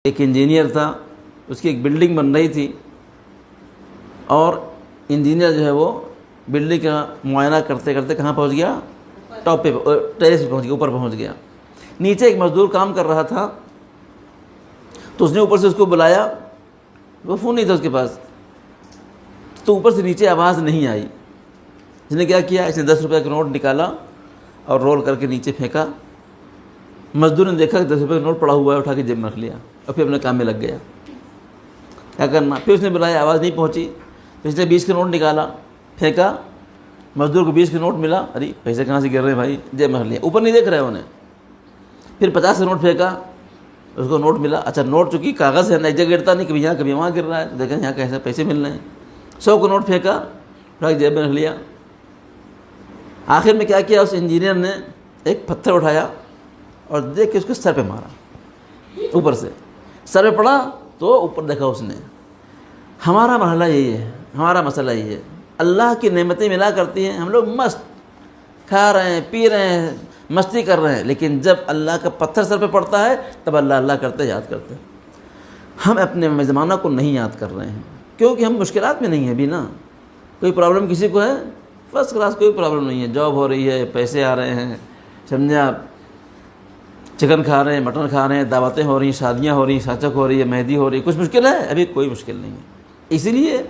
ایک انجینئر تھا، اس کی ایک بلڈنگ بن رہی تھی، اور انجینئر جو ہے وہ بلڈنگ کا معائنہ کرتے کرتے کہاں پہنچ گیا؟ ٹاپ پہ، ٹیرس پہ پہنچ گیا، اوپر پہنچ گیا۔ نیچے ایک مزدور کام کر رہا تھا، تو اس نے اوپر سے اس کو بلایا، وہ فون نہیں تھا اس کے پاس، تو اوپر سے نیچے آواز نہیں آئی۔ اس نے کیا کیا؟ اس نے 10 روپے کا نوٹ نکالا اور رول کر کے نیچے پھینکا۔ مزدور نے دیکھا کہ 10 روپے کا نوٹ پڑا ہوا ہے، اٹھا کے جیب میں رکھ لیا اور پھر اپنے کام میں لگ گیا۔ کیا کرنا؟ پھر اس نے بلایا، آواز نہیں پہنچی، پھر اس نے 20 کا نوٹ نکالا، پھینکا، مزدور کو 20 کا نوٹ ملا، ارے پیسے کہاں سے گر رہے ہیں بھائی، جیب میں رکھ لیا، اوپر نہیں دیکھ رہے انہیں۔ پھر 50 کا نوٹ پھینکا، اس کو نوٹ ملا، اچھا نوٹ چونکہ کاغذ ہے نا، ایک جگہ گرتا نہیں، کبھی یہاں کبھی وہاں گر رہا ہے، تو دیکھیں یہاں کیسے پیسے مل رہے ہیں۔ 100 کا نوٹ پھینکا، اٹھا کے جیب میں رکھ لیا۔ آخر میں کیا کیا؟ اس انجینئر نے ایک پتھر اٹھایا اور دیکھ کے اس کو سر پہ مارا، اوپر سے سر پہ پڑا تو اوپر دیکھا اس نے۔ ہمارا مرحلہ یہی ہے، ہمارا مسئلہ یہی ہے، اللہ کی نعمتیں ملا کرتی ہیں، ہم لوگ مست کھا رہے ہیں، پی رہے ہیں، مستی کر رہے ہیں، لیکن جب اللہ کا پتھر سر پہ پڑتا ہے تب اللہ اللہ کرتے یاد کرتے ہیں۔ ہم اپنے زمانہ کو نہیں یاد کر رہے ہیں کیونکہ ہم مشکلات میں نہیں ہیں ابھی نا۔ کوئی پرابلم کسی کو ہے؟ فرسٹ کلاس، کوئی پرابلم نہیں ہے، جاب ہو رہی ہے، پیسے آ رہے ہیں، سمجھے آپ، چکن کھا رہے ہیں، مٹن کھا رہے ہیں، دعوتیں ہو رہی ہیں، شادیاں ہو رہی ہیں، ساچک ہو رہی ہے، مہندی ہو رہی ہے۔ کچھ مشکل ہے؟ ابھی کوئی مشکل نہیں ہے۔ اسی لیے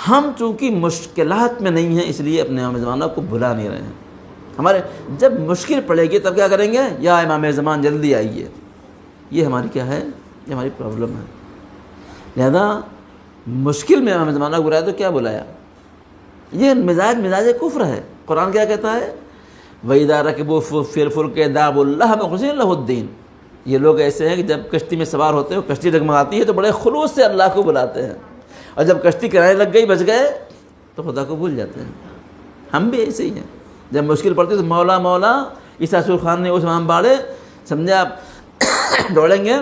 ہم چونکہ مشکلات میں نہیں ہیں، اس لیے اپنے امام زمانہ کو بھلا نہیں رہے ہیں۔ ہمارے جب مشکل پڑے گی تب کیا کریں گے؟ یا امام زمان جلدی آئیے، یہ ہماری کیا ہے؟ یہ ہماری پرابلم ہے۔ لہذا مشکل میں امام زمانہ کو بلایا تو کیا بلایا؟ یہ مزاج کفر ہے۔ قرآن کیا کہتا ہے؟ وَإِذَا رَكِبُوا فِي الْفُلْكِ دَعَوُا اللَّهَ مُخْلِصِينَ لَهُ الدِّينَ۔ یہ لوگ ایسے ہیں کہ جب کشتی میں سوار ہوتے ہیں، کشتی ڈگمگاتی ہے تو بڑے خلوص سے اللہ کو بلاتے ہیں، اور جب کشتی کنارے لگ گئی، بچ گئے، تو خدا کو بھول جاتے ہیں۔ ہم بھی ایسے ہی ہیں، جب مشکل پڑتی ہے تو مولا مولا، عیسیٰ سور خان نے اس امام باڑے، سمجھے آپ، دوڑیں گے،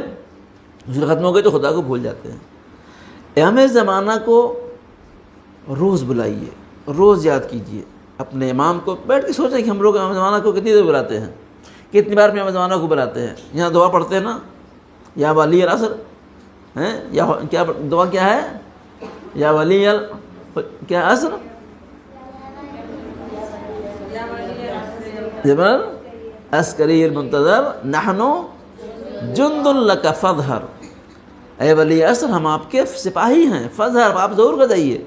مشکل ختم ہو گئی تو خدا کو بھول جاتے ہیں۔ امام زمانہ کو روز بلائیے، روز یاد کیجئے اپنے امام کو، بیٹھ کے سوچیں کہ ہم لوگ امام زمانہ کو کتنی دیر بلاتے ہیں، کتنی بار امام زمانہ کو بلاتے ہیں۔ یہاں دعا پڑھتے ہیں نا، یا ولی العصر ہیں، یا کیا دعا کیا ہے؟ یا ولی کیا عصر، جبل عسکری المنتظر نحن جند لک فاظہر، اے ولی عصر ہم آپ کے سپاہی ہیں، فاظہر آپ ضرور کر جائیے۔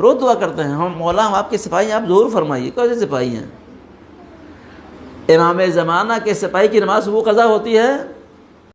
روز دعا کرتے ہیں ہم، مولا ہم آپ کے سپاہی ہیں، آپ ضرور فرمائیے۔ کون سے سپاہی ہیں؟ امام زمانہ کے سپاہی کی نماز وہ قضا ہوتی ہے